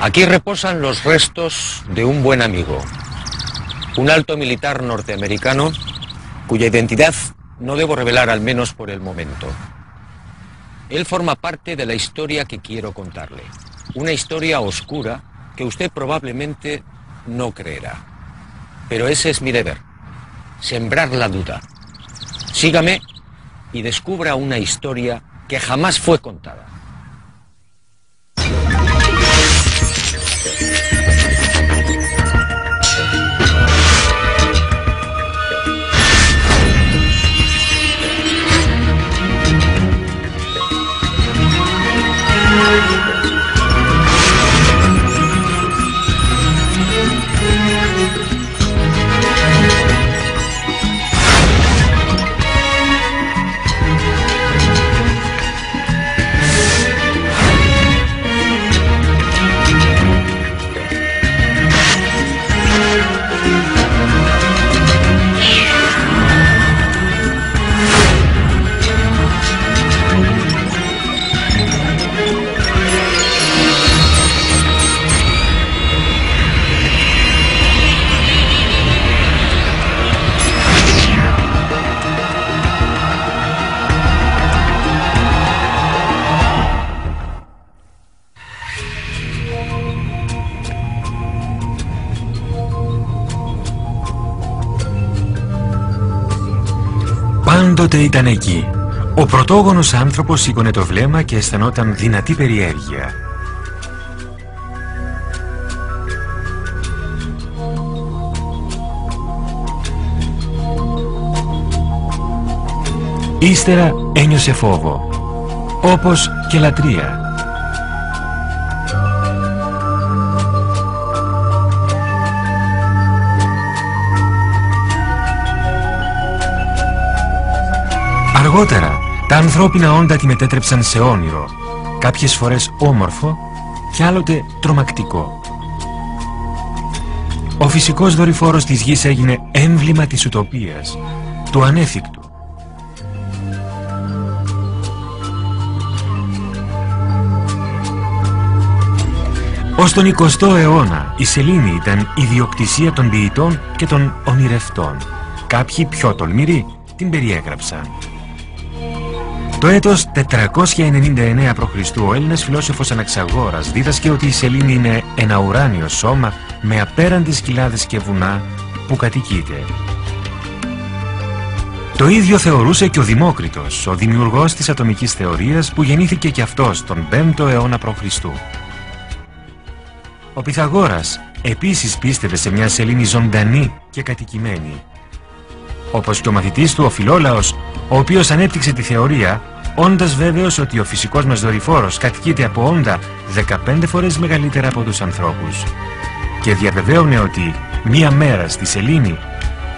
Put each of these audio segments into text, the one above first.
Aquí reposan los restos de un buen amigo, un alto militar norteamericano cuya identidad no debo revelar, al menos por el momento. Él forma parte de la historia que quiero contarle, una historia oscura que usted probablemente no creerá. Pero ese es mi deber, sembrar la duda. Sígame y descubra una historia que jamás fue contada. Πάντοτε ήταν εκεί. Ο πρωτόγονος άνθρωπος σήκωνε το βλέμμα και αισθανόταν δυνατή περιέργεια. Ύστερα ένιωσε φόβο, όπως και λατρεία. Αργότερα, τα ανθρώπινα όντα τη μετέτρεψαν σε όνειρο, κάποιες φορές όμορφο και άλλοτε τρομακτικό. Ο φυσικός δορυφόρος της γης έγινε έμβλημα της ουτοπίας, του ανέφικτου. Ως τον 20ο αιώνα, η σελήνη ήταν ιδιοκτησία των ποιητών και των ονειρευτών. Κάποιοι πιο τολμηροί την περιέγραψαν. Το έτος 499 π.Χ. ο Έλληνας φιλόσοφος Αναξαγόρας δίδασκε ότι η σελήνη είναι ένα ουράνιο σώμα με απέραντες κοιλάδες και βουνά που κατοικείται. Το ίδιο θεωρούσε και ο Δημόκριτος, ο δημιουργός της ατομικής θεωρίας, που γεννήθηκε και αυτός τον 5ο αιώνα π.Χ. Ο Πυθαγόρας επίσης πίστευε σε μια σελήνη ζωντανή και κατοικημένη. Όπως και ο μαθητής του ο Φιλόλαος, ο οποίος ανέπτυξε τη θεωρία, όντας βέβαιος ότι ο φυσικός μας δορυφόρος κατοικείται από όντα 15 φορές μεγαλύτερα από τους ανθρώπους, και διαβεβαίωνε ότι μία μέρα στη σελήνη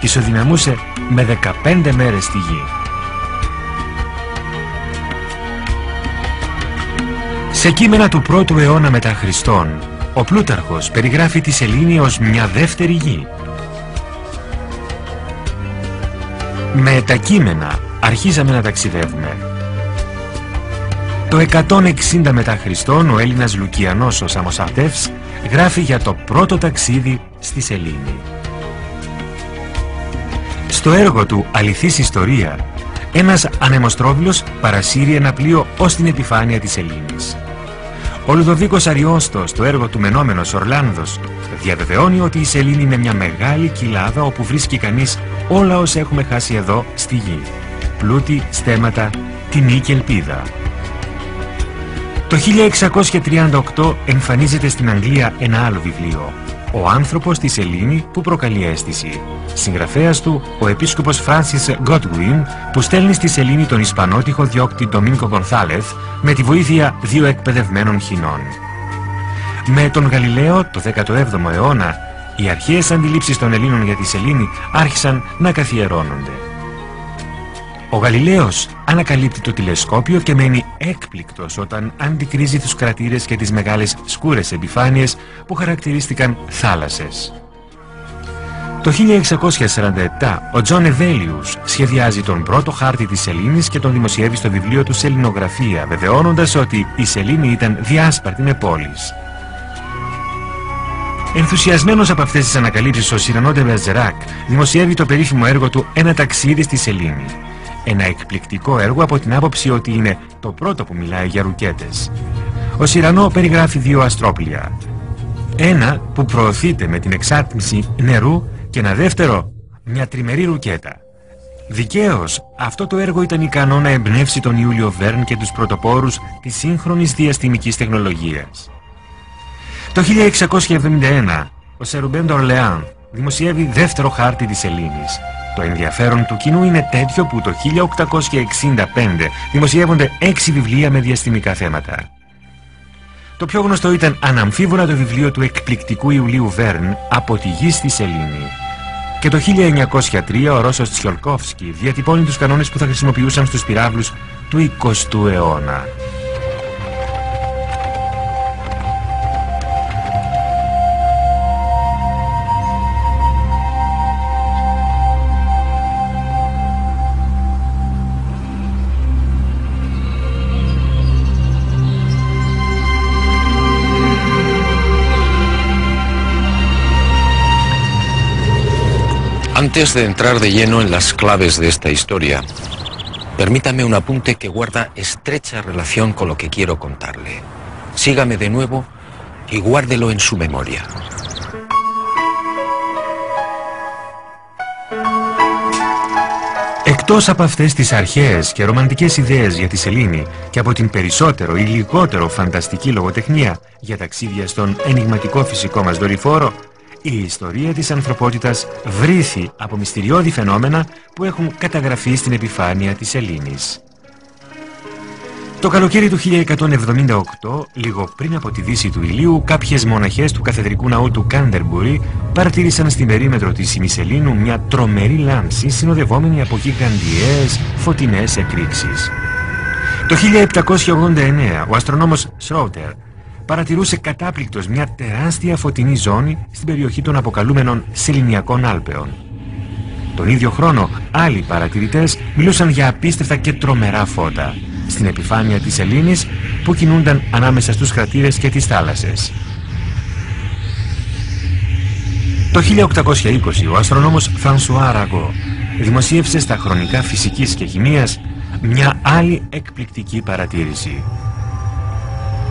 ισοδυναμούσε με 15 μέρες στη γη. Σε κείμενα του 1ου αιώνα μετά Χριστόν, ο Πλούταρχος περιγράφει τη σελήνη ως μια δεύτερη γη. Με τα κείμενα αρχίσαμε να ταξιδεύουμε. Το 160 μετά Χριστόν ο Έλληνας Λουκιανός ο Σαμοσατεύς γράφει για το πρώτο ταξίδι στη σελήνη. Στο έργο του «Αληθής Ιστορία», ένας ανεμοστρόβιλος παρασύρει ένα πλοίο ως την επιφάνεια της σελήνης. Ο Λουδοβίκος Αριόστος, στο έργο του «Μενόμενος Ορλάνδος», διαβεβαιώνει ότι η σελήνη είναι μια μεγάλη κοιλάδα όπου βρίσκει κανείς όλα όσα έχουμε χάσει εδώ στη γη: πλούτη, στέμματα, τιμή και ελπίδα. Το 1638 εμφανίζεται στην Αγγλία ένα άλλο βιβλίο, «Ο άνθρωπος στη σελήνη που προκαλεί αίσθηση». Συγγραφέας του ο επίσκοπος Φράνσις Γκότουιν, που στέλνει στη σελήνη τον Ισπανότυχο διώκτη Ντομίνκο Γκονθάλεθ με τη βοήθεια 2 εκπαιδευμένων χινών. Με τον Γαλιλαίο το 17ο αιώνα, οι αρχαίες αντιλήψεις των Ελλήνων για τη σελήνη άρχισαν να καθιερώνονται. Ο Γαλιλαίος ανακαλύπτει το τηλεσκόπιο και μένει έκπληκτος όταν αντικρίζει τους κρατήρες και τις μεγάλες σκούρες επιφάνειες που χαρακτηρίστηκαν θάλασσες. Το 1647 ο Τζον Εβέλιους σχεδιάζει τον πρώτο χάρτη της σελήνης και τον δημοσιεύει στο βιβλίο του «Σεληνογραφία», βεβαιώνοντας ότι η σελήνη ήταν διάσπαρτη με πόλεις. Ενθουσιασμένος από αυτές τις ανακαλύψεις, ο Σιρανό ντε Μπερζεράκ δημοσιεύει το περίφημο έργο του «Ένα ταξίδι στη Σελήνη». Ένα εκπληκτικό έργο από την άποψη ότι είναι το πρώτο που μιλάει για ρουκέτες. Ο Σιρανό περιγράφει δύο αστρόπλια. Ένα που προωθείται με την εξάτμιση νερού και ένα δεύτερο, μια τριμερή ρουκέτα. Δικαίως, αυτό το έργο ήταν ικανό να εμπνεύσει τον Ιούλιο Βέρν και τους πρωτοπόρους της σύγχρονης διαστημικής τεχνολογίας. Το 1671, ο Σερουμπέν ντ'Ορλεάν δημοσιεύει δεύτερο χάρτη της Σελήνης. Το ενδιαφέρον του κοινού είναι τέτοιο που το 1865 δημοσιεύονται 6 βιβλία με διαστημικά θέματα. Το πιο γνωστό ήταν αναμφίβολα το βιβλίο του εκπληκτικού Ιουλίου Βέρν «Από τη γη στη Σελήνη». Και το 1903 ο Ρώσος Τσιολκόφσκι διατυπώνει τους κανόνες που θα χρησιμοποιούσαν στους πυράβλους του 20ου αιώνα. Antes de entrar de lleno en las claves de esta historia, permítame un apunte que guarda estrecha relación con lo que quiero contarle. Sígame de nuevo y guárdelo en su memoria. Εκτός από αυτές τις αρχαίες και ρομαντικές ιδέες για τη Σελήνη και από την περισσότερο ή λιγότερο φανταστική λογοτεχνία για ταξίδια στον ενιγματικό φυσικό μας δορυφόρο, η ιστορία της ανθρωπότητας βρήθη από μυστηριώδη φαινόμενα που έχουν καταγραφεί στην επιφάνεια της Σελήνης. Το καλοκαίρι του 1178, λίγο πριν από τη δύση του ηλίου, κάποιες μοναχές του καθεδρικού ναού του Κάντερμπουρι παρατήρησαν στην περίμετρο της ημισελήνου μια τρομερή λάμψη συνοδευόμενη από γιγαντιαίες φωτεινές εκρήξεις. Το 1789 ο αστρονόμος Σρόουτερ παρατηρούσε κατάπληκτος μια τεράστια φωτεινή ζώνη στην περιοχή των αποκαλούμενων Σεληνιακών Άλπαιων. Τον ίδιο χρόνο άλλοι παρατηρητές μιλούσαν για απίστευτα και τρομερά φώτα στην επιφάνεια της Σελήνης που κινούνταν ανάμεσα στους κρατήρες και τις θάλασσες. Το 1820 ο αστρονόμος Φρανσουά Ραγκό δημοσίευσε στα χρονικά φυσικής και χημείας μια άλλη εκπληκτική παρατήρηση.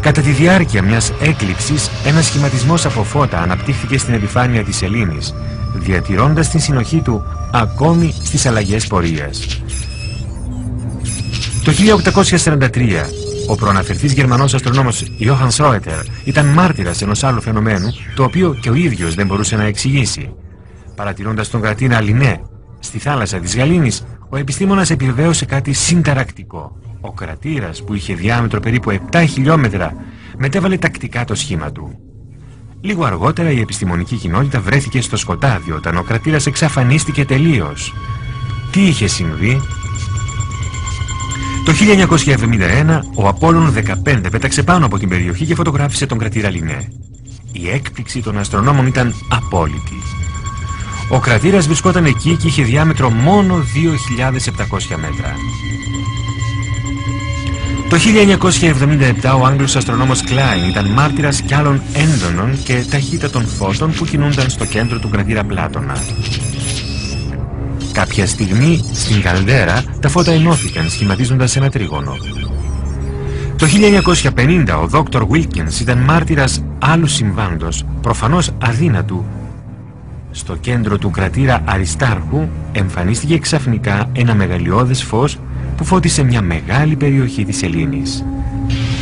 Κατά τη διάρκεια μιας έκλειψης, ένας σχηματισμός από φώτα αναπτύχθηκε στην επιφάνεια της Σελήνης, διατηρώντας την συνοχή του ακόμη στις αλλαγές πορείας. Το 1843, ο προαναφερθής Γερμανός αστρονόμος Johann Schroeter ήταν μάρτυρας ενός άλλου φαινομένου, το οποίο και ο ίδιος δεν μπορούσε να εξηγήσει. Παρατηρώντας τον κρατήρα Λινέ στη θάλασσα της Γαλήνης, ο επιστήμονας επιβεβαίωσε κάτι συνταρακτικό. Ο κρατήρας, που είχε διάμετρο περίπου 7 χιλιόμετρα, μετέβαλε τακτικά το σχήμα του. Λίγο αργότερα η επιστημονική κοινότητα βρέθηκε στο σκοτάδι όταν ο κρατήρας εξαφανίστηκε τελείως. Τι είχε συμβεί? Το 1971 ο Απόλλων 15 πέταξε πάνω από την περιοχή και φωτογράφησε τον κρατήρα Λινέ. Η έκπληξη των αστρονόμων ήταν απόλυτη. Ο κρατήρας βρισκόταν εκεί και είχε διάμετρο μόνο 2.700 μέτρα. Το 1977 ο Άγγλος αστρονόμος Κλάιν ήταν μάρτυρας κι άλλων έντονων και ταχύτατων φώτων που κινούνταν στο κέντρο του κρατήρα Πλάτωνα. Κάποια στιγμή στην καλδέρα τα φώτα ενώθηκαν σχηματίζοντας ένα τρίγωνο. Το 1950 ο Δόκτωρ Βίλκινς ήταν μάρτυρας άλλου συμβάντος, προφανώς αδύνατου. Στο κέντρο του κρατήρα Αριστάρχου εμφανίστηκε ξαφνικά ένα μεγαλειώδες φως που φώτισε μια μεγάλη περιοχή της Σελήνης.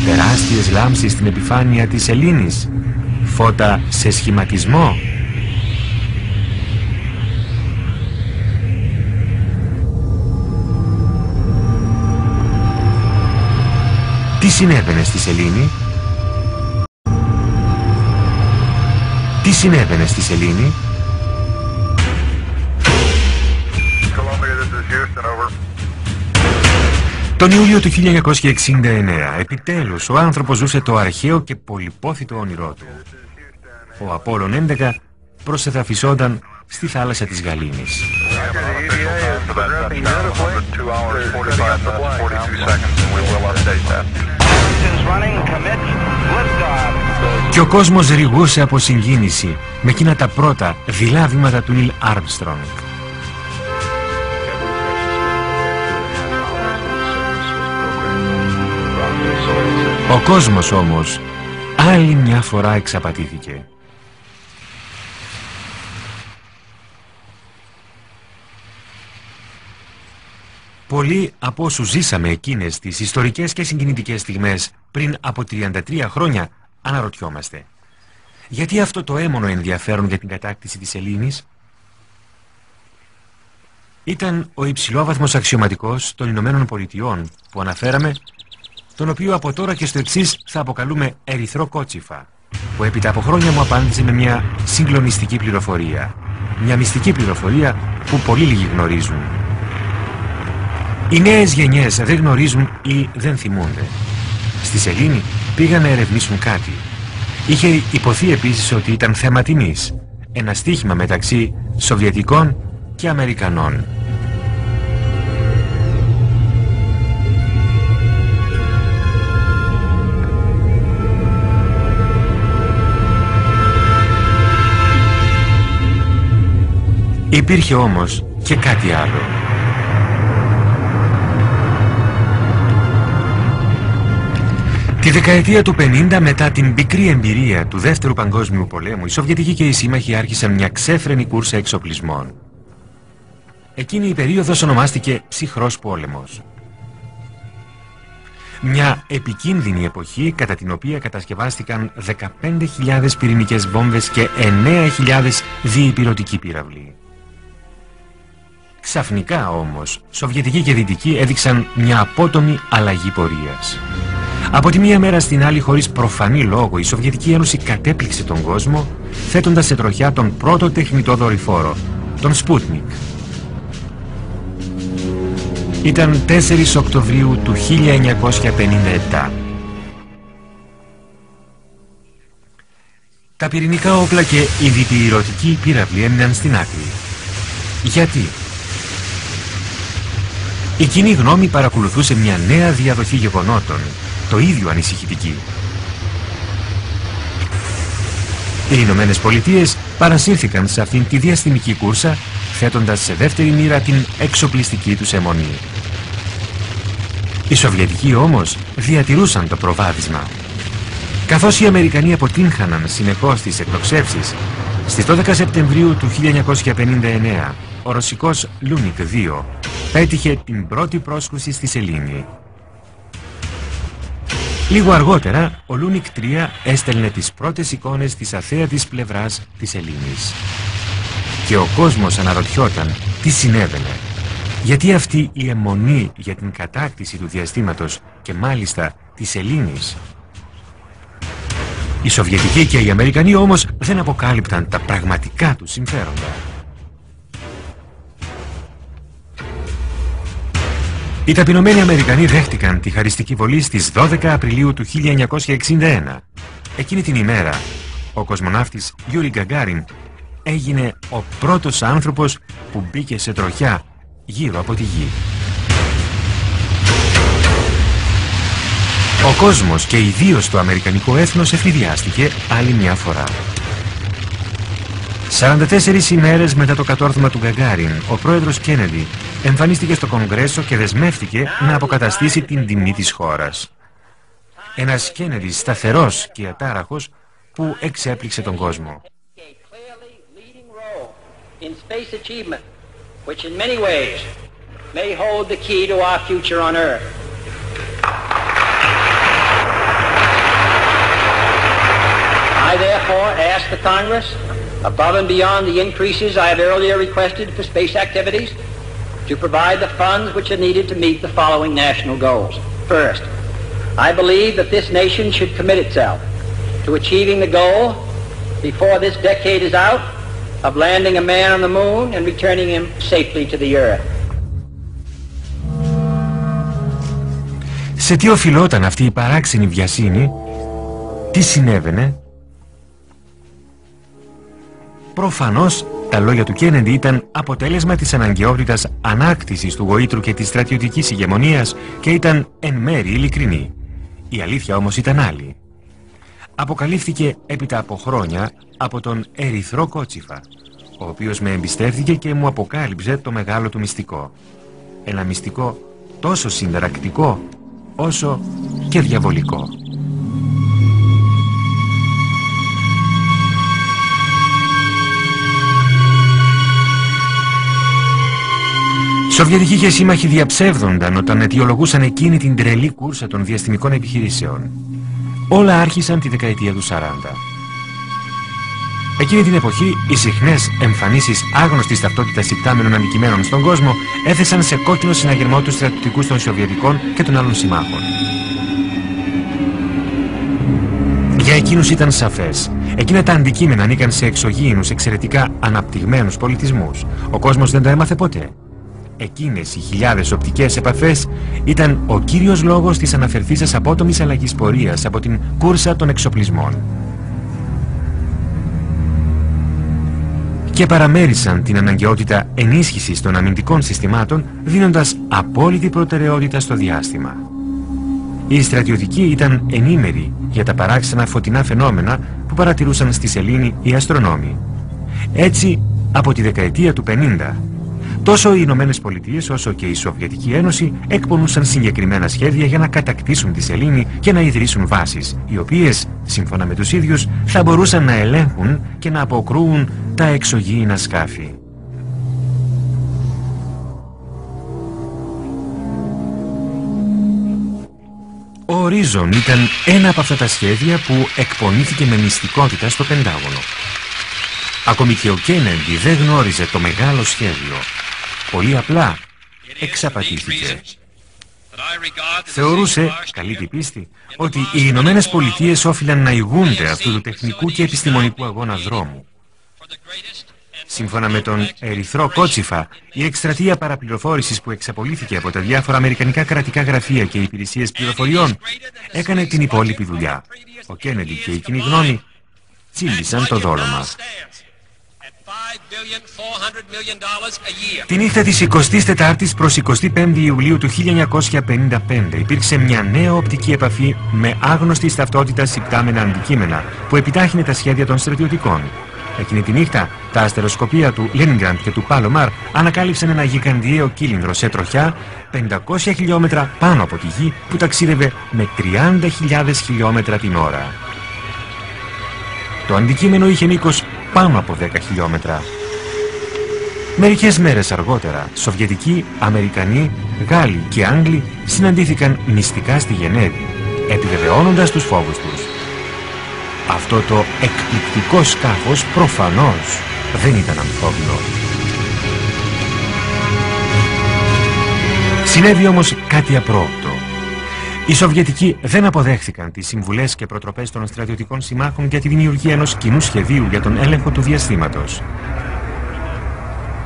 Τεράστιες λάμψεις στην επιφάνεια της Σελήνης. Φώτα σε σχηματισμό. Τι συνέβαινε στη Σελήνη? Τι συνέβαινε στη Σελήνη? Τον Ιούλιο του 1969, επιτέλους, ο άνθρωπος ζούσε το αρχαίο και πολυπόθητο όνειρό του. Ο Απόλλων 11 προσεδαφισόταν στη θάλασσα της Γαλήνης. Και ο κόσμος ρηγούσε από συγκίνηση με εκείνα τα πρώτα δειλά βήματα του Νίλ Άρμστρονγκ. Ο κόσμος όμως άλλη μια φορά εξαπατήθηκε. Πολλοί από όσους ζήσαμε εκείνες τις ιστορικές και συγκινητικές στιγμές πριν από 33 χρόνια αναρωτιόμαστε, γιατί αυτό το έμονο ενδιαφέρον για την κατάκτηση της Ελλήνης? Ήταν ο υψηλόβαθμος αξιωματικός των Ηνωμένων Πολιτειών που αναφέραμε, τον οποίο από τώρα και στο εξής θα αποκαλούμε Ερυθρό Κότσιφα, που έπειτα από χρόνια μου απάντησε με μια συγκλονιστική πληροφορία, μια μυστική πληροφορία που πολύ λίγοι γνωρίζουν. Οι νέες γενιές δεν γνωρίζουν ή δεν θυμούνται. Στη σελήνη πήγαν να ερευνήσουν κάτι. Είχε υποθεί επίσης ότι ήταν θέμα τιμής, ένα στοίχημα μεταξύ Σοβιετικών και Αμερικανών. Υπήρχε όμως και κάτι άλλο. Τη δεκαετία του 50, μετά την πικρή εμπειρία του Δεύτερου Παγκόσμιου Πολέμου, οι Σοβιετικοί και οι σύμμαχοι άρχισαν μια ξέφρενη κούρσα εξοπλισμών. Εκείνη η περίοδος ονομάστηκε Ψυχρός Πόλεμος. Μια επικίνδυνη εποχή κατά την οποία κατασκευάστηκαν 15.000 πυρηνικές βόμβες και 9.000 διυπηρωτικοί πύραυλοι. Ξαφνικά όμως, Σοβιετικοί και Δυτικοί έδειξαν μια απότομη αλλαγή πορείας. Από τη μία μέρα στην άλλη, χωρίς προφανή λόγο, η Σοβιετική Ένωση κατέπληξε τον κόσμο, θέτοντας σε τροχιά τον πρώτο τεχνητό δορυφόρο, τον Σπούτνικ. Ήταν 4 Οκτωβρίου του 1957. Τα πυρηνικά όπλα και οι διπυρωτικοί πύραυλοι έμειναν στην άκρη. Γιατί? Η κοινή γνώμη παρακολουθούσε μια νέα διαδοχή γεγονότων, το ίδιο ανησυχητική. Οι Ηνωμένες Πολιτείες παρασύρθηκαν σε αυτήν τη διαστημική κούρσα, θέτοντας σε δεύτερη μοίρα την εξοπλιστική τους αιμονή. Οι Σοβιετικοί όμως διατηρούσαν το προβάδισμα. Καθώς οι Αμερικανοί αποτύγχαναν συνεχώς τις εκτοξεύσεις, στις 12 Σεπτεμβρίου του 1959 ο ρωσικός Λούνικ 2 πέτυχε την πρώτη πρόσκρουση στη σελήνη. Λίγο αργότερα, ο Λούνικ 3 έστελνε τις πρώτες εικόνες της αθέατης πλευράς της Ελλήνης. Και ο κόσμος αναρωτιόταν τι συνέβαινε. Γιατί αυτή η αιμονή για την κατάκτηση του διαστήματος και μάλιστα της Ελλήνης? Οι Σοβιετικοί και οι Αμερικανοί όμως δεν αποκάλυπταν τα πραγματικά τους συμφέροντα. Οι ταπεινωμένοι Αμερικανοί δέχτηκαν τη χαριστική βολή στις 12 Απριλίου του 1961. Εκείνη την ημέρα, ο κοσμοναύτης Γιούρι Γκαγκάριν έγινε ο πρώτος άνθρωπος που μπήκε σε τροχιά γύρω από τη Γη. Ο κόσμος και ιδίως το αμερικανικό έθνος εφηδιάστηκε άλλη μια φορά. 44 ημέρες μετά το κατόρθωμα του Γκαγκάριν, ο πρόεδρος Κέννεντι εμφανίστηκε στο Κογκρέσο και δεσμεύτηκε να αποκαταστήσει την τιμή της χώρας. Ένας Κέννεντι σταθερός και ατάραχος που εξέπληξε τον κόσμο. I therefore ask the Congress, above and beyond the increases I have earlier requested for space activities, to provide the funds which are needed to meet the following national goals. First, I believe that this nation should commit itself to achieving the goal, before this decade is out, of landing a man on the moon and returning him safely to the earth. Σε τι οφειλόταν αυτή η παράξενη βιασύνη? Τι συνέβαινε? Προφανώς, τα λόγια του Κέννεντι ήταν αποτέλεσμα της αναγκαιότητας ανάκτησης του γοήτρου και της στρατιωτικής ηγεμονίας και ήταν εν μέρει ειλικρινή. Η αλήθεια όμως ήταν άλλη. αποκαλύφθηκε έπειτα από χρόνια από τον Ερυθρό Κότσιφα, ο οποίος με εμπιστεύτηκε και μου αποκάλυψε το μεγάλο του μυστικό. Ένα μυστικό τόσο συνταρακτικό όσο και διαβολικό. Σοβιετικοί και σύμμαχοι διαψεύδονταν όταν αιτιολογούσαν εκείνη την τρελή κούρσα των διαστημικών επιχειρήσεων. Όλα άρχισαν τη δεκαετία του 40. Εκείνη την εποχή, οι συχνές εμφανίσεις άγνωστης ταυτότητας υπτάμενων αντικειμένων στον κόσμο έθεσαν σε κόκκινο συναγερμό τους στρατιωτικούς των Σοβιετικών και των άλλων συμμάχων. Για εκείνους ήταν σαφές. Εκείνα τα αντικείμενα ανήκαν σε εξωγήινους, εξαιρετικά αναπτυγμένους πολιτισμούς. Ο κόσμος δεν τα έμαθε ποτέ. Εκείνες οι χιλιάδες οπτικές επαφές ήταν ο κύριος λόγος της αναφερθήσας απότομης αλλαγής πορείας από την κούρσα των εξοπλισμών. Και παραμέρισαν την αναγκαιότητα ενίσχυσης των αμυντικών συστημάτων, δίνοντας απόλυτη προτεραιότητα στο διάστημα. Οι στρατιωτικοί ήταν ενήμεροι για τα παράξενα φωτεινά φαινόμενα που παρατηρούσαν στη σελήνη οι αστρονόμοι. Έτσι, από τη δεκαετία του 50, τόσο οι Ηνωμένες Πολιτείες όσο και η Σοβιετική Ένωση εκπονούσαν συγκεκριμένα σχέδια για να κατακτήσουν τη σελήνη και να ιδρύσουν βάσεις, οι οποίες, σύμφωνα με τους ίδιους, θα μπορούσαν να ελέγχουν και να αποκρούουν τα εξωγήινα σκάφη. Ο Ορίζον ήταν ένα από αυτά τα σχέδια που εκπονήθηκε με μυστικότητα στο Πεντάγωνο. Ακόμη και ο Κέννεντι δεν γνώριζε το μεγάλο σχέδιο. Πολύ απλά εξαπατήθηκε. Θεωρούσε, καλή την πίστη, ότι οι Ηνωμένες Πολιτείες όφυλαν να ηγούνται αυτού του τεχνικού και επιστημονικού αγώνα δρόμου. Σύμφωνα με τον Ερυθρό Κότσιφα, η εκστρατεία παραπληροφόρησης που εξαπολύθηκε από τα διάφορα αμερικανικά κρατικά γραφεία και υπηρεσίες πληροφοριών έκανε την υπόλοιπη δουλειά. Ο Κέννεντι και η κοινή γνώμη τσίλησαν το δόλωμα. Τη νύχτα της 24ης προς 25η Ιουλίου του 1955 υπήρξε μια νέα οπτική επαφή με άγνωστη ταυτότητας υπτάμενα αντικείμενα που επιτάχυνε τα σχέδια των στρατιωτικών. Εκείνη τη νύχτα, τα αστεροσκοπεία του Λένιγκραντ και του Πάλομαρ ανακάλυψαν ένα γιγαντιαίο κύλινδρο σε τροχιά 500 χιλιόμετρα πάνω από τη γη που ταξίδευε με 30.000 χιλιόμετρα την ώρα. Το αντικείμενο είχε μήκος πάνω από 10 χιλιόμετρα. Μερικές μέρες αργότερα, Σοβιετικοί, Αμερικανοί, Γάλλοι και Άγγλοι συναντήθηκαν μυστικά στη Γενέβη, επιβεβαιώνοντας τους φόβους τους. Αυτό το εκπληκτικό σκάφος προφανώς δεν ήταν ανθρώπινο. Συνέβη όμως κάτι απρόοπτο. Οι Σοβιετικοί δεν αποδέχθηκαν τις συμβουλές και προτροπές των στρατιωτικών συμμάχων για τη δημιουργία ενός κοινού σχεδίου για τον έλεγχο του διαστήματος.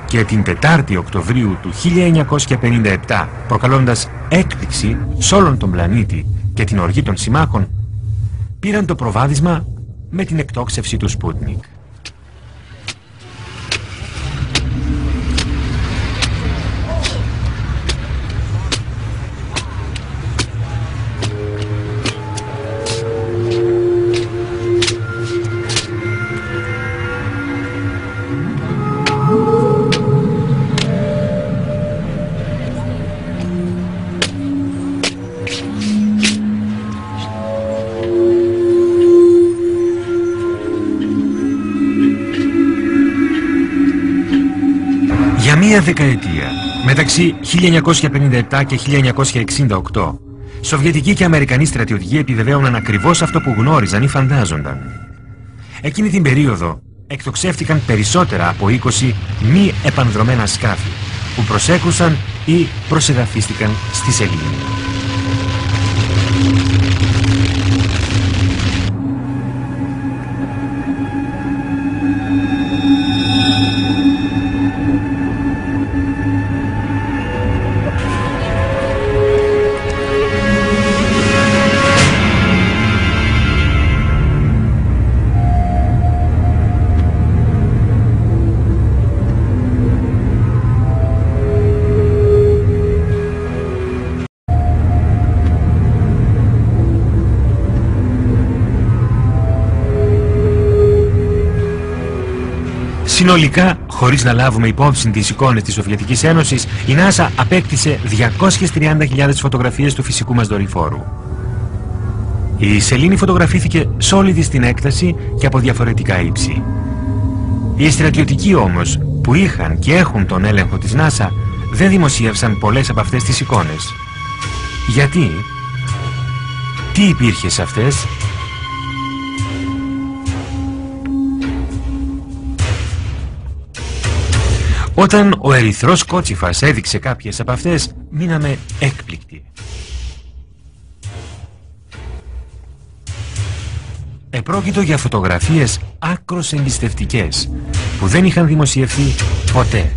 Και την 4η Οκτωβρίου του 1957, προκαλώντας έκπληξη σε όλον τον πλανήτη και την οργή των συμμάχων, πήραν το προβάδισμα με την εκτόξευση του Σπούτνικ. Μία δεκαετία, μεταξύ 1957 και 1968, Σοβιετικοί και Αμερικανοί στρατιωτικοί επιβεβαίωναν ακριβώς αυτό που γνώριζαν ή φαντάζονταν. Εκείνη την περίοδο εκτοξεύτηκαν περισσότερα από 20 μη επανδρομένα σκάφη που προσέκρουσαν ή προσεδαφίστηκαν στη σελήνη. Συνολικά, χωρίς να λάβουμε υπόψη τις εικόνες της Σοβιετικής Ένωσης, η NASA απέκτησε 230.000 φωτογραφίες του φυσικού μας δορυφόρου. Η σελήνη φωτογραφήθηκε σε όλη της την έκταση και από διαφορετικά ύψη. Οι στρατιωτικοί όμως, που είχαν και έχουν τον έλεγχο της NASA, δεν δημοσίευσαν πολλές από αυτές τις εικόνες. Γιατί? Τι υπήρχε σε αυτές? Όταν ο ερυθρός κότσιφας έδειξε κάποιες από αυτές, μείναμε έκπληκτοι. Επρόκειτο για φωτογραφίες άκρως εμπιστευτικές, που δεν είχαν δημοσιευθεί ποτέ.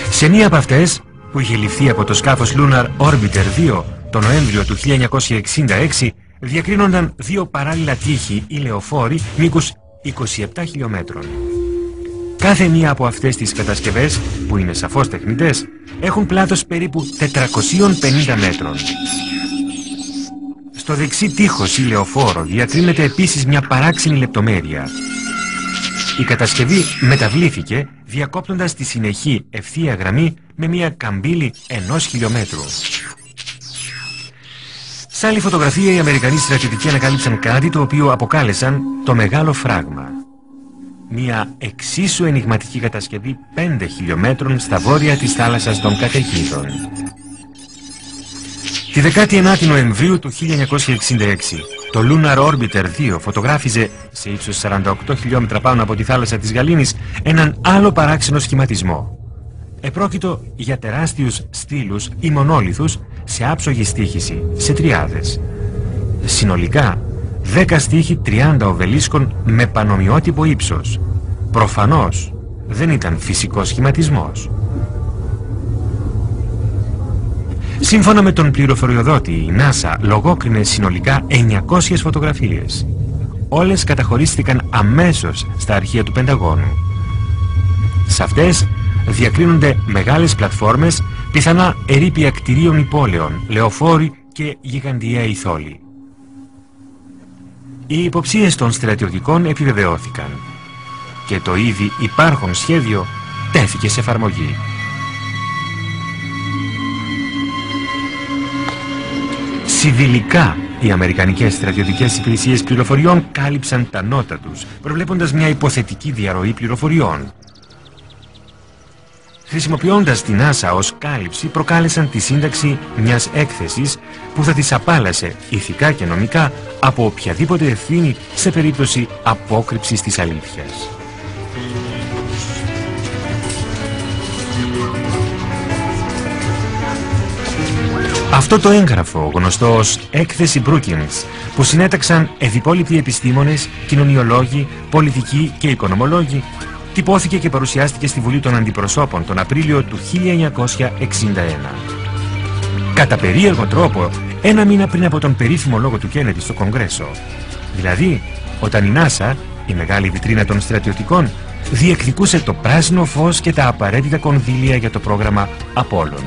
Σε μία από αυτές, που είχε ληφθεί από το σκάφος Lunar Orbiter 2 το Νοέμβριο του 1966, διακρίνονταν δύο παράλληλα τείχη ή λεωφόροι μήκους 27 χιλιόμετρων. Κάθε μία από αυτές τις κατασκευές, που είναι σαφώς τεχνητές, έχουν πλάτος περίπου 450 μέτρων. Στο δεξί τείχος ή λεωφόρο διακρίνεται επίσης μια παράξενη λεπτομέρεια. Η κατασκευή μεταβλήθηκε διακόπτοντας τη συνεχή ευθεία γραμμή με μια καμπύλη 1 χιλιόμετρου. Σε άλλη φωτογραφία, οι Αμερικανοί στρατιωτικοί ανακάλυψαν κάτι το οποίο αποκάλεσαν το Μεγάλο Φράγμα. Μια εξίσου ενιγματική κατασκευή 5 χιλιόμετρων στα βόρεια της θάλασσας των Καταιγίδων. Τη 19η Νοεμβρίου του 1966, το Lunar Orbiter 2 φωτογράφιζε σε ύψος 48 χιλιόμετρα πάνω από τη θάλασσα της Γαλήνης έναν άλλο παράξενο σχηματισμό. Επρόκειτο για τεράστιους στήλους ή μονόλιθους σε άψογη στοίχηση, σε τριάδες. Συνολικά, 10 στίχοι 30 οβελίσκων με πανομοιότυπο ύψος. Προφανώς δεν ήταν φυσικός σχηματισμός. Σύμφωνα με τον πληροφοριοδότη, η NASA λογόκρινε συνολικά 900 φωτογραφίες. Όλες καταχωρίστηκαν αμέσως στα αρχεία του Πενταγώνου. Σε αυτές διακρίνονται μεγάλες πλατφόρμες, πιθανά ερείπια κτηρίων υπόλεων, λεωφόροι και γιγαντιαίοι θόλοι. Οι υποψίες των στρατιωτικών επιβεβαιώθηκαν και το ήδη υπάρχον σχέδιο τέθηκε σε εφαρμογή. Συμβιλικά, οι αμερικανικές στρατιωτικές υπηρεσίες πληροφοριών κάλυψαν τα νότα τους, προβλέποντας μια υποθετική διαρροή πληροφοριών. Χρησιμοποιώντας την NASA ως κάλυψη, προκάλεσαν τη σύνταξη μιας έκθεσης που θα τις απάλασε ηθικά και νομικά από οποιαδήποτε ευθύνη σε περίπτωση απόκρυψης της αλήθειας. Αυτό το έγγραφο, γνωστό ως έκθεση Brookings, που συνέταξαν ευυπόλοιποι επιστήμονες, κοινωνιολόγοι, πολιτικοί και οικονομολόγοι, τυπώθηκε και παρουσιάστηκε στη Βουλή των Αντιπροσώπων τον Απρίλιο του 1961. Κατά περίεργο τρόπο, ένα μήνα πριν από τον περίφημο λόγο του Κέννεντι στο Κογκρέσο. Δηλαδή, όταν η NASA, η μεγάλη βιτρίνα των στρατιωτικών, διεκδικούσε το πράσινο φως και τα απαραίτητα κονδύλια για το πρόγραμμα Απόλλων.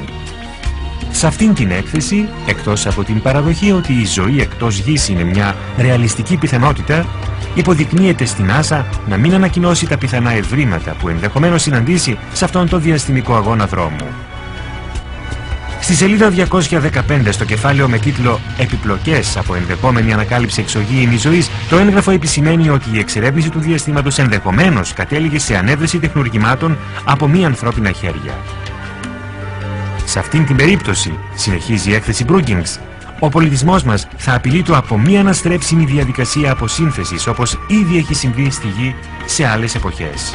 Σε αυτήν την έκθεση, εκτός από την παραδοχή ότι η ζωή εκτός γης είναι μια ρεαλιστική πιθανότητα, υποδεικνύεται στην NASA να μην ανακοινώσει τα πιθανά ευρήματα που ενδεχομένως συναντήσει σε αυτόν τον διαστημικό αγώνα δρόμου. Στη σελίδα 215 στο κεφάλαιο με τίτλο «Επιπλοκές από ενδεχόμενη ανακάλυψη εξωγήινης ζωής», το έγγραφο επισημαίνει ότι η εξερεύνηση του διαστήματος ενδεχομένως κατέληγε σε ανέβρεση τεχνουργημάτων από μη ανθρώπινα χέρια. Σε αυτήν την περίπτωση, συνεχίζει η έκθεση Brookings, ο πολιτισμός μας θα απειλείται από μη αναστρέψιμη διαδικασία αποσύνθεσης, όπως ήδη έχει συμβεί στη Γη σε άλλες εποχές.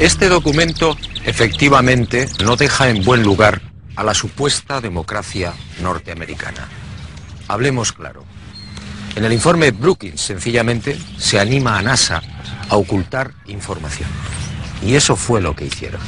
Este documento efectivamente no deja en buen lugar a la supuesta democracia norteamericana. Hablemos claro. En el informe Brookings, sencillamente, se anima a NASA a ocultar información. Y eso fue lo que hicieron.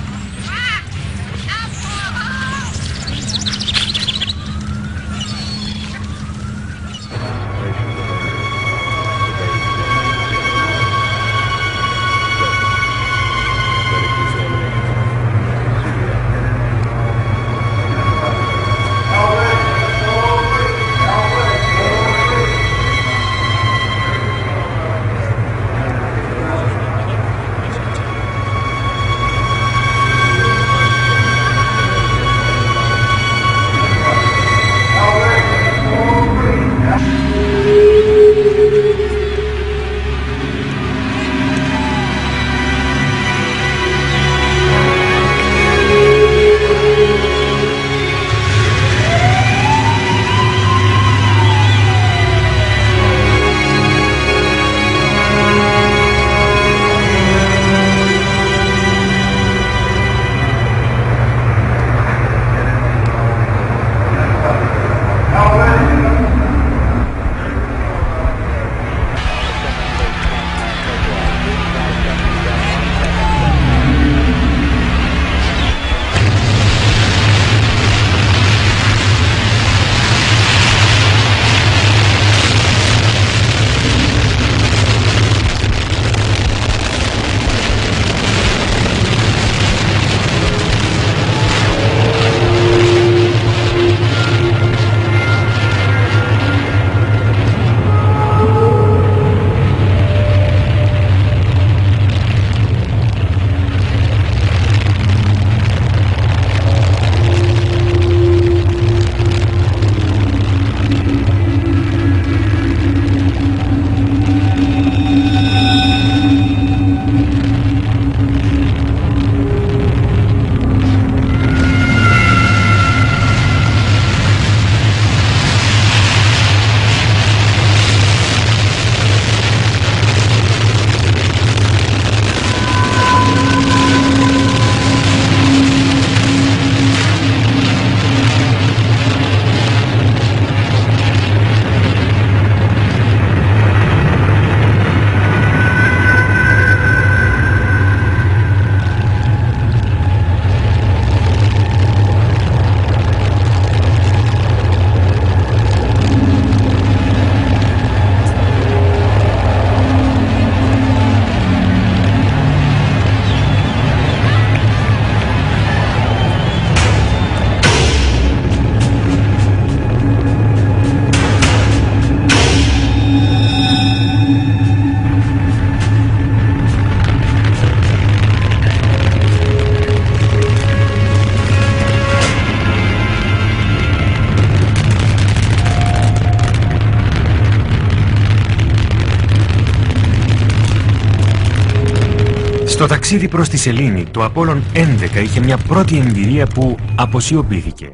Στο ταξίδι προς τη Σελήνη, το Απόλλων 11 είχε μια πρώτη εμπειρία που αποσιωπήθηκε.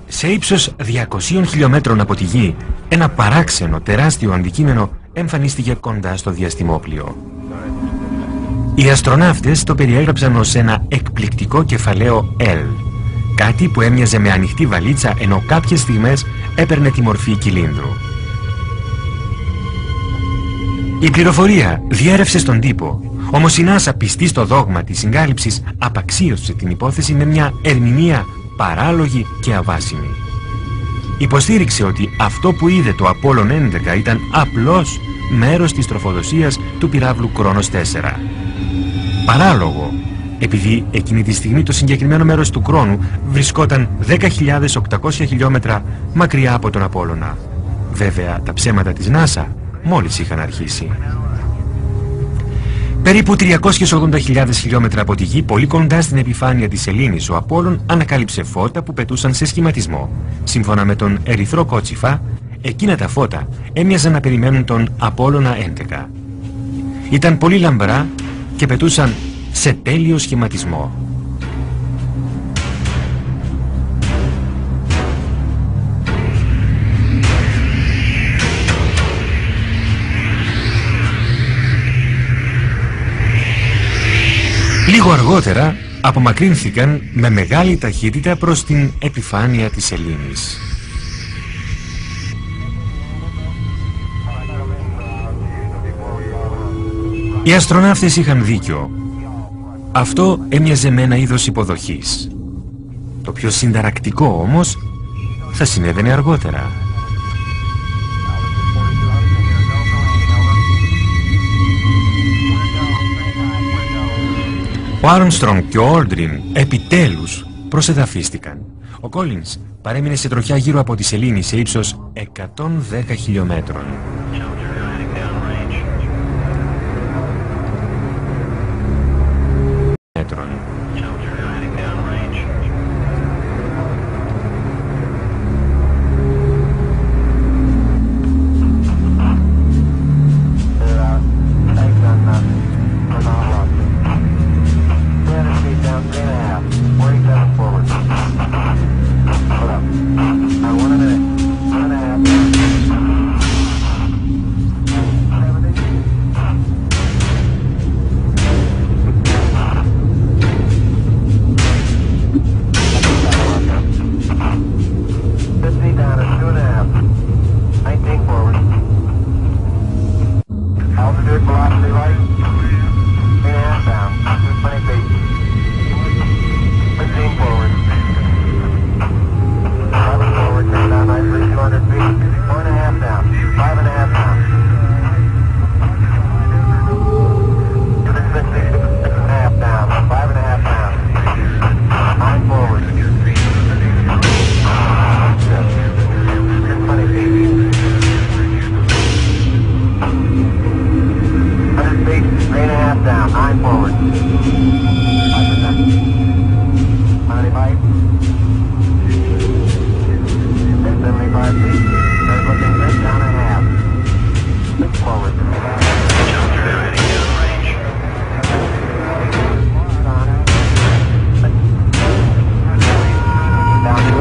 Σε ύψος 200 χιλιόμετρων από τη Γη, ένα παράξενο τεράστιο αντικείμενο εμφανίστηκε κοντά στο διαστημόπλιο. Οι αστροναύτες το περιέγραψαν ως ένα εκπληκτικό κεφαλαίο L, κάτι που έμοιαζε με ανοιχτή βαλίτσα, ενώ κάποιες στιγμές έπαιρνε τη μορφή κυλίνδρου. Η πληροφορία διέρευσε στον τύπο, όμως η NASA, πιστή στο δόγμα της συγκάλυψης, απαξίωσε την υπόθεση με μια ερμηνεία παράλογη και αβάσιμη. Υποστήριξε ότι αυτό που είδε το Απόλλων 11 ήταν απλώς μέρος της τροφοδοσίας του πυράβλου Κρόνος 4. Παράλογο, επειδή εκείνη τη στιγμή το συγκεκριμένο μέρος του Κρόνου βρισκόταν 10.800 χιλιόμετρα μακριά από τον Απόλλωνα. Βέβαια, τα ψέματα της NASA μόλις είχαν αρχίσει. Περίπου 380.000 χιλιόμετρα από τη Γη, πολύ κοντά στην επιφάνεια της Σελήνης, ο Απόλλων ανακάλυψε φώτα που πετούσαν σε σχηματισμό. Σύμφωνα με τον Ερυθρό Κότσιφα, εκείνα τα φώτα έμοιαζαν να περιμένουν τον Απόλλωνα 11. Ήταν πολύ λαμπρά και πετούσαν σε τέλειο σχηματισμό. Λίγο αργότερα απομακρύνθηκαν με μεγάλη ταχύτητα προς την επιφάνεια της Σελήνης. Οι αστροναύτες είχαν δίκιο. Αυτό έμοιαζε με ένα είδος υποδοχής. Το πιο συνταρακτικό όμως θα συνέβαινε αργότερα. Ο Άρμστρονγκ και ο Όλντριν επιτέλους προσεδαφίστηκαν. Ο Κόλινς παρέμεινε σε τροχιά γύρω από τη Σελήνη σε ύψος 110 χιλιόμετρων.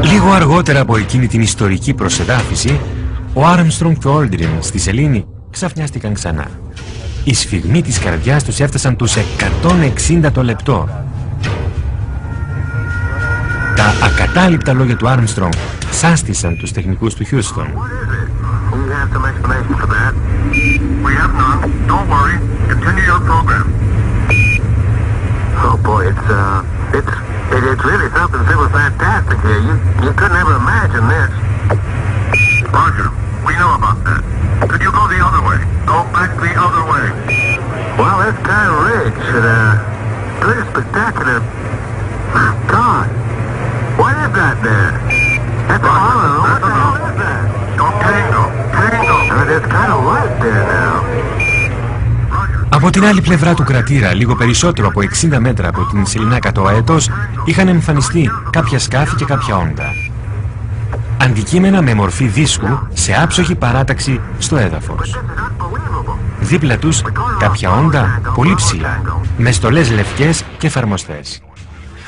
Λίγο αργότερα από εκείνη την ιστορική προσεδάφιση, ο Άρμστρονγκ και ο Όλντριν στη Σελήνη ξαφνιάστηκαν ξανά. Οι σφιγμοί της καρδιάς τους έφτασαν τους 160 το λεπτό. Τα ακατάληπτα λόγια του Άρμστρονγκ σάστησαν τους τεχνικούς του Χιούστον. It's really something that was fantastic here. You couldn't ever imagine this. Roger, we know about that. Could you go the other way? Go back the other way. Well, that's kind of rich and pretty spectacular. My God, what is that there? That's a hollow. What the hell is that? Don't tango. There's kind of light there now. Από την άλλη πλευρά του κρατήρα, λίγο περισσότερο από 60 μέτρα από την Σεληνά κατοαετός, είχαν εμφανιστεί κάποια σκάφη και κάποια όντα. Αντικείμενα με μορφή δίσκου σε άψογη παράταξη στο έδαφος. δίπλα τους κάποια όντα πολύ ψηλά, με στολές λευκές και εφαρμοστές.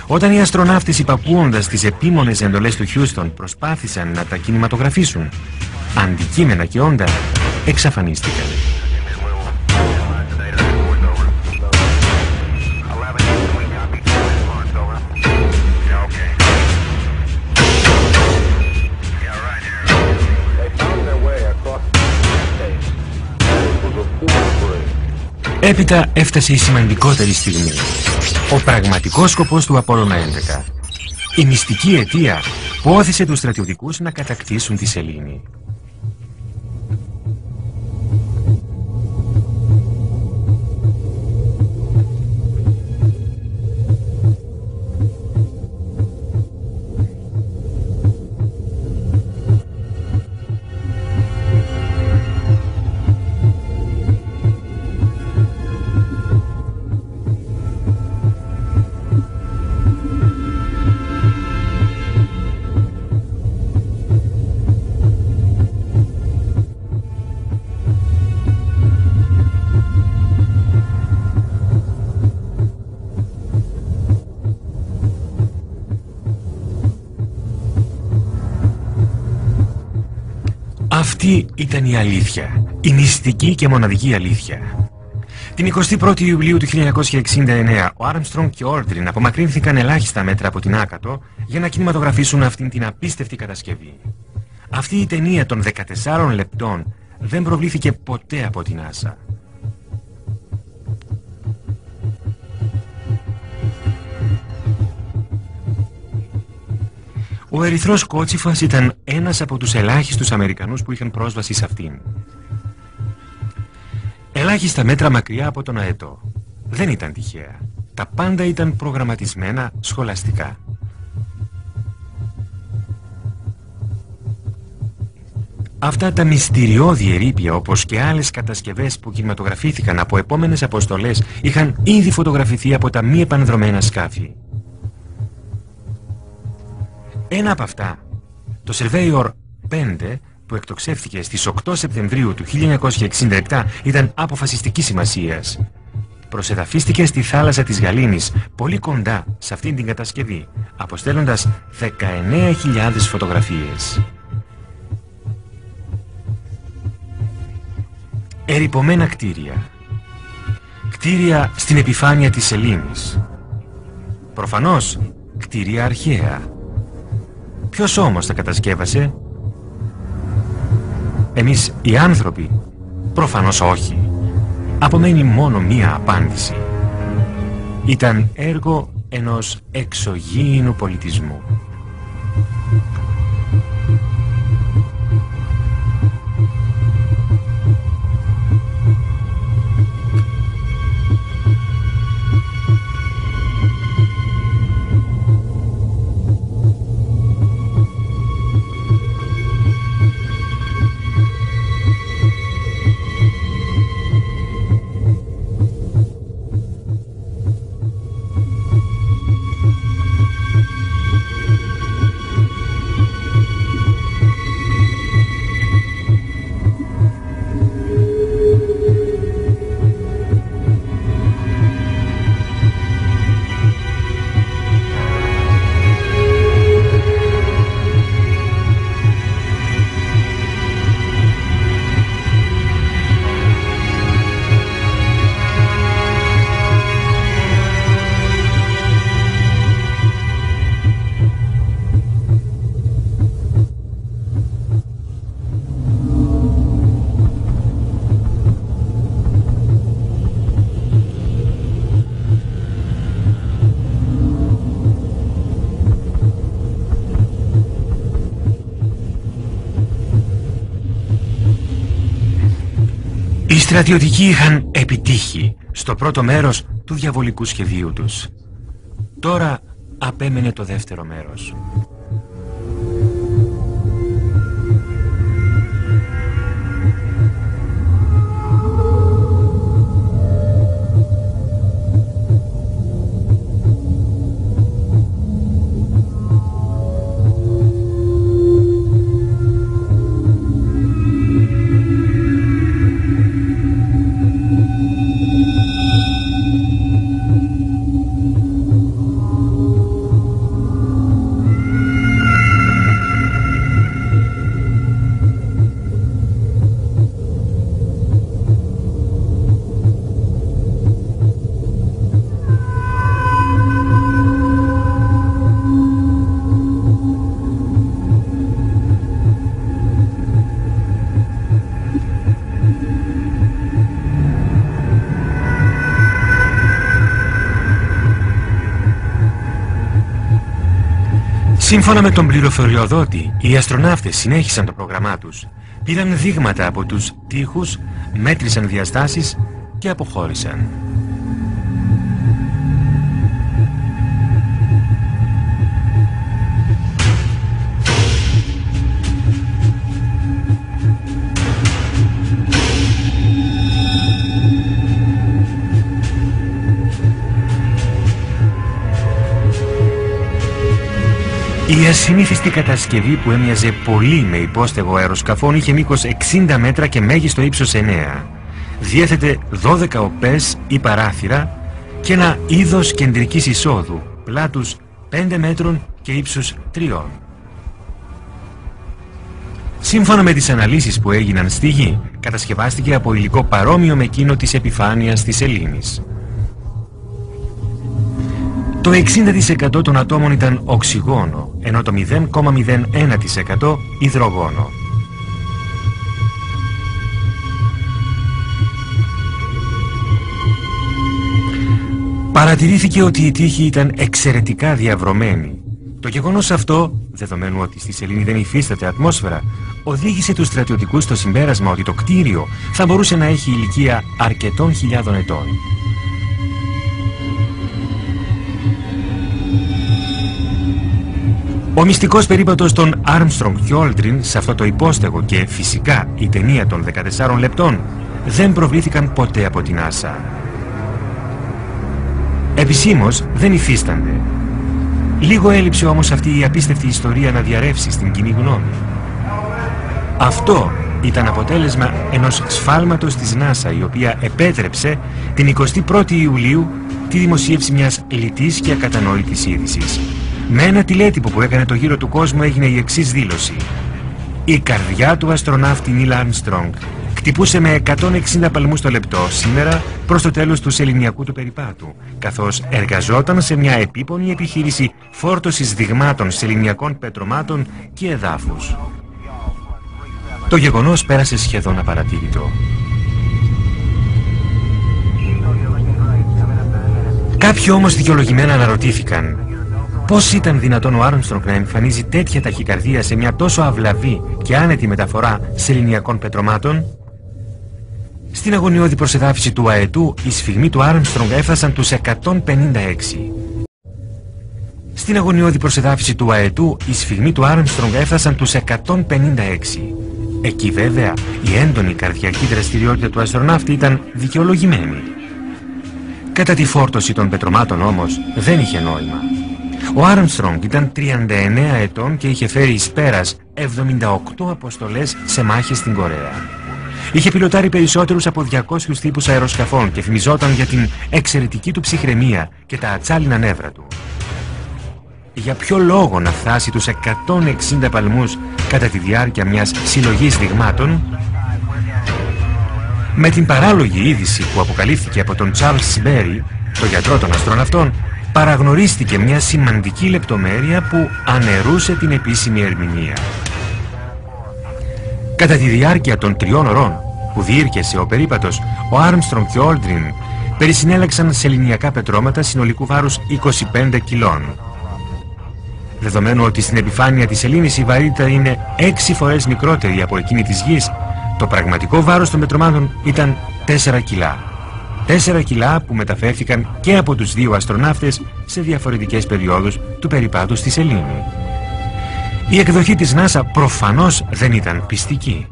Όταν οι αστροναύτες υπακούοντας τις επίμονες εντολές του Χιούστον προσπάθησαν να τα κινηματογραφήσουν, αντικείμενα και όντα εξαφανίστηκαν. Έπειτα έφτασε η σημαντικότερη στιγμή. Ο πραγματικός σκοπός του Απόλλωνα 11. Η μυστική αιτία που όθησε τους στρατιωτικούς να κατακτήσουν τη σελήνη. Αυτή ήταν η αλήθεια, η μυστική και μοναδική αλήθεια. Την 21η Ιουλίου του 1969, ο Άρμστρονγκ και ο Άλντριν απομακρύνθηκαν ελάχιστα μέτρα από την Άκατο για να κινηματογραφήσουν αυτήν την απίστευτη κατασκευή. Αυτή η ταινία των 14 λεπτών δεν προβλήθηκε ποτέ από την NASA. Ο ερυθρός κότσιφας ήταν ένας από τους ελάχιστους Αμερικανούς που είχαν πρόσβαση σε αυτήν. Ελάχιστα μέτρα μακριά από τον αετό. Δεν ήταν τυχαία. Τα πάντα ήταν προγραμματισμένα σχολαστικά. Αυτά τα μυστηριώδη ερείπια, όπως και άλλες κατασκευές που κινηματογραφήθηκαν από επόμενες αποστολές, είχαν ήδη φωτογραφηθεί από τα μη επανδρομένα σκάφη. Ένα από αυτά, το Surveyor 5, που εκτοξεύθηκε στις 8 Σεπτεμβρίου του 1967, ήταν αποφασιστικής σημασίας. Προσεδαφίστηκε στη θάλασσα της Γαλήνης, πολύ κοντά σε αυτήν την κατασκευή, αποστέλλοντας 19.000 φωτογραφίες. Ερειπωμένα κτίρια. Κτίρια στην επιφάνεια της σελήνης. Προφανώς κτίρια αρχαία. Ποιος όμως τα κατασκεύασε? Εμείς οι άνθρωποι? Προφανώς όχι. Απομένει μόνο μία απάντηση. Ήταν έργο ενός εξωγήινου πολιτισμού. Οι στρατιωτικοί είχαν επιτύχει στο πρώτο μέρος του διαβολικού σχεδίου τους. Τώρα απέμενε το δεύτερο μέρος. Σύμφωνα με τον πληροφοριοδότη, οι αστροναύτες συνέχισαν το πρόγραμμά τους. Πήραν δείγματα από τους τοίχους, μέτρησαν διαστάσεις και αποχώρησαν. Η ασυνήθιστη κατασκευή που έμοιαζε πολύ με υπόστεγο αεροσκαφών είχε μήκος 60 μέτρα και μέγιστο ύψος 9. Διέθετε 12 οπές ή παράθυρα και ένα είδος κεντρικής εισόδου, πλάτους 5 μέτρων και ύψους 3. Σύμφωνα με τις αναλύσεις που έγιναν στη Γη, κατασκευάστηκε από υλικό παρόμοιο με εκείνο της επιφάνειας της Σελήνης. Το 60% των ατόμων ήταν οξυγόνο, ενώ το 0,01% υδρογόνο. Παρατηρήθηκε ότι η τύχη ήταν εξαιρετικά διαβρωμένη. Το γεγονός αυτό, δεδομένου ότι στη Σελήνη δεν υφίσταται ατμόσφαιρα, οδήγησε τους στρατιωτικούς στο συμπέρασμα ότι το κτίριο θα μπορούσε να έχει ηλικία αρκετών χιλιάδων ετών. Ο μυστικός περίπατος των Armstrong και Aldrin σε αυτό το υπόστεγο και φυσικά η ταινία των 14 λεπτών δεν προβλήθηκαν ποτέ από την NASA. Επισήμως δεν υφίστανται. Λίγο έλειψε όμως αυτή η απίστευτη ιστορία να διαρρεύσει στην κοινή γνώμη. Αυτό ήταν αποτέλεσμα ενός σφάλματος της NASA, η οποία επέτρεψε την 21η Ιουλίου τη δημοσίευση μιας λιτής και ακατανόητης είδησης. Με ένα τηλέτυπο που έκανε το γύρο του κόσμου έγινε η εξής δήλωση: η καρδιά του αστροναύτη Νίλ Άρμστρονγκ χτυπούσε με 160 παλμούς το λεπτό σήμερα προς το τέλος του σεληνιακού του περιπάτου, καθώς εργαζόταν σε μια επίπονη επιχείρηση φόρτωσης δειγμάτων σεληνιακών πετρωμάτων και εδάφους. Το γεγονός πέρασε σχεδόν απαρατήρητο. Κάποιοι όμως δικαιολογημένα αναρωτήθηκαν πώς ήταν δυνατόν ο Άρμστρονγκ να εμφανίζει τέτοια ταχυκαρδία σε μια τόσο αυλαβή και άνετη μεταφορά σεληνιακών πετρωμάτων. Στην αγωνιώδη προσεδάφιση του αετού, οι σφυγμοί του Άρμστρονγκ έφτασαν τους 156. Στην αγωνιώδη προσεδάφιση του αετού, οι σφυγμοί του Άρμστρονγκ έφτασαν τους 156. Εκεί βέβαια η έντονη καρδιακή δραστηριότητα του αστροναύτη ήταν δικαιολογημένη. Κατά τη φόρτωση των πετρωμάτων όμως δεν είχε νόημα. Ο Άρμστρονγκ ήταν 39 ετών και είχε φέρει εις πέρας 78 αποστολές σε μάχες στην Κορέα. Είχε πιλοτάρει περισσότερους από 200 τύπους αεροσκαφών και φημιζόταν για την εξαιρετική του ψυχραιμία και τα ατσάλινα νεύρα του. Για ποιο λόγο να φτάσει τους 160 παλμούς κατά τη διάρκεια μιας συλλογής δειγμάτων? Με την παράλογη είδηση που αποκαλύφθηκε από τον Charles Berry, το γιατρό των αστροναυτών, παραγνωρίστηκε μια σημαντική λεπτομέρεια που αναιρούσε την επίσημη ερμηνεία. Κατά τη διάρκεια των 3 ωρών που διήρκεσε ο περίπατος, ο Άρμστρονγκ και ο Όλντριν περισυνέλεξαν σεληνιακά πετρώματα συνολικού βάρους 25 κιλών. Δεδομένου ότι στην επιφάνεια της σελήνης η βαρύτητα είναι 6 φορές μικρότερη από εκείνη της Γης, το πραγματικό βάρος των πετρωμάτων ήταν 4 κιλά. 4 κιλά που μεταφέρθηκαν και από τους δύο αστροναύτες σε διαφορετικές περιόδους του περιπάτου στη σελήνη. Η εκδοχή της NASA προφανώς δεν ήταν πιστική.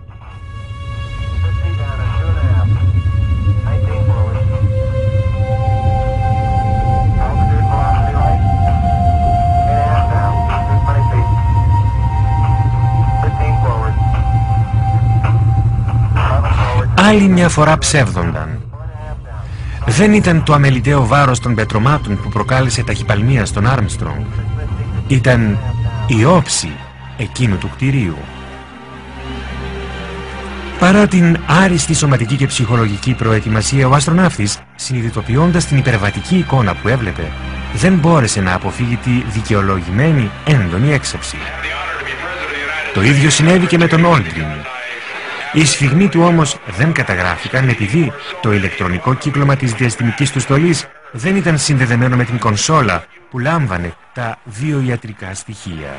Άλλη μια φορά ψεύδονταν. Δεν ήταν το αμεληταίο βάρος των πετρωμάτων που προκάλεσε ταχυπαλμία στον Άρμστρονγκ. Ήταν η όψη εκείνου του κτηρίου. Παρά την άριστη σωματική και ψυχολογική προετοιμασία, ο αστροναύτης, συνειδητοποιώντας την υπερβατική εικόνα που έβλεπε, δεν μπόρεσε να αποφύγει τη δικαιολογημένη έντονη έξαψη. Το ίδιο συνέβη και με τον Όλντριν. Οι σφυγμοί του όμως δεν καταγράφηκαν επειδή το ηλεκτρονικό κύκλωμα της διαστημικής του στολής δεν ήταν συνδεδεμένο με την κονσόλα που λάμβανε τα βιοιατρικά στοιχεία.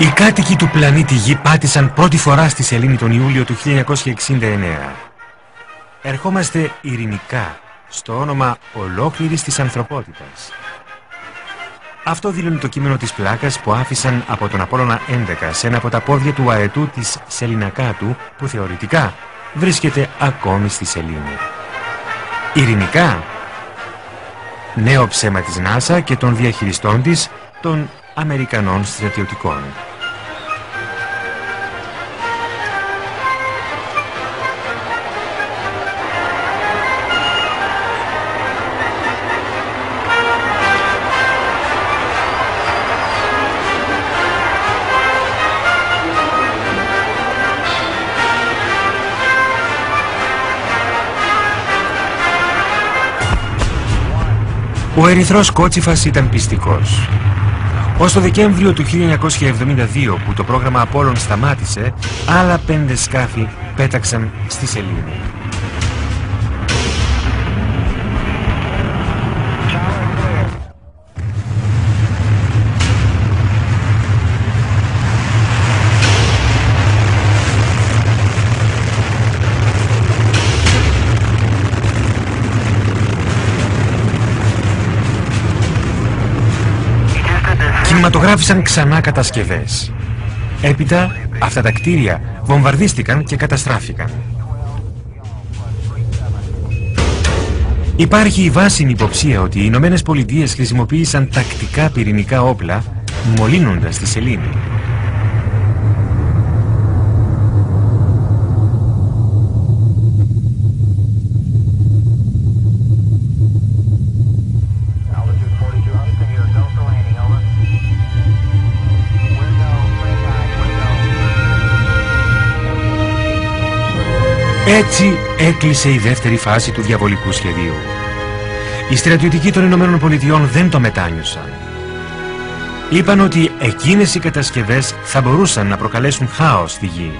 Οι κάτοικοι του πλανήτη Γη πάτησαν πρώτη φορά στη σελήνη τον Ιούλιο του 1969. Ερχόμαστε ειρηνικά στο όνομα ολόκληρης της ανθρωπότητας. Αυτό δηλώνει το κείμενο της πλάκας που άφησαν από τον Απόλλωνα 11 σε ένα από τα πόδια του αετού της Σεληνακάτου που θεωρητικά βρίσκεται ακόμη στη σελήνη. Ειρηνικά. Νέο ψέμα της ΝΑΣΑ και των διαχειριστών της, των Αμερικανών στρατιωτικών. Ο Ερυθρός Κότσιφας ήταν πιστικός. Ως το Δεκέμβριο του 1972 που το πρόγραμμα Απόλλων σταμάτησε, άλλα 5 σκάφη πέταξαν στη σελήνη. Κινηματογράφησαν ξανά κατασκευές. Έπειτα αυτά τα κτίρια βομβαρδίστηκαν και καταστράφηκαν. Υπάρχει η βάσιμη υποψία ότι οι Ηνωμένες Πολιτείες χρησιμοποίησαν τακτικά πυρηνικά όπλα, μολύνοντας τη σελήνη. Έτσι έκλεισε η δεύτερη φάση του διαβολικού σχεδίου. Οι στρατιωτικοί των Ηνωμένων Πολιτειών δεν το μετάνιωσαν. Είπαν ότι εκείνες οι κατασκευές θα μπορούσαν να προκαλέσουν χάος στη Γη.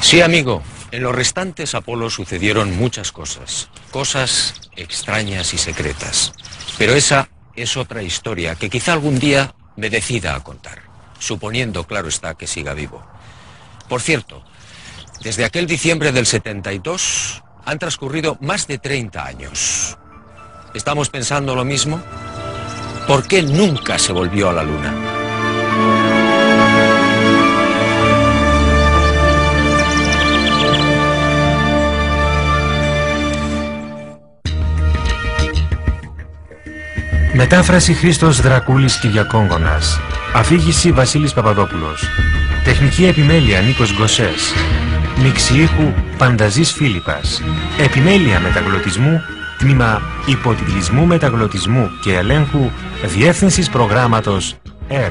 Sí, amigo. En los restantes Apolos sucedieron muchas cosas. Cosas extrañas y secretas. Pero esa es otra historia que quizá algún día me decida a contar. Suponiendo, claro está, que siga vivo. Por cierto, desde aquel diciembre del 72 han transcurrido más de 30 años. ¿Estamos pensando lo mismo? ¿Por qué nunca se volvió a la Luna? Μετάφραση Χρήστος Δρακούλης Κυριακόγκονας. Αφήγηση Βασίλης Παπαδόπουλος. Τεχνική επιμέλεια Νίκος Γκοσές. Μίξη ήχου Πανταζής Φίλιππας. Επιμέλεια μεταγλωτισμού, τμήμα υποτιτλισμού μεταγλωτισμού και ελέγχου Διεύθυνσης Προγράμματος ΕΡ.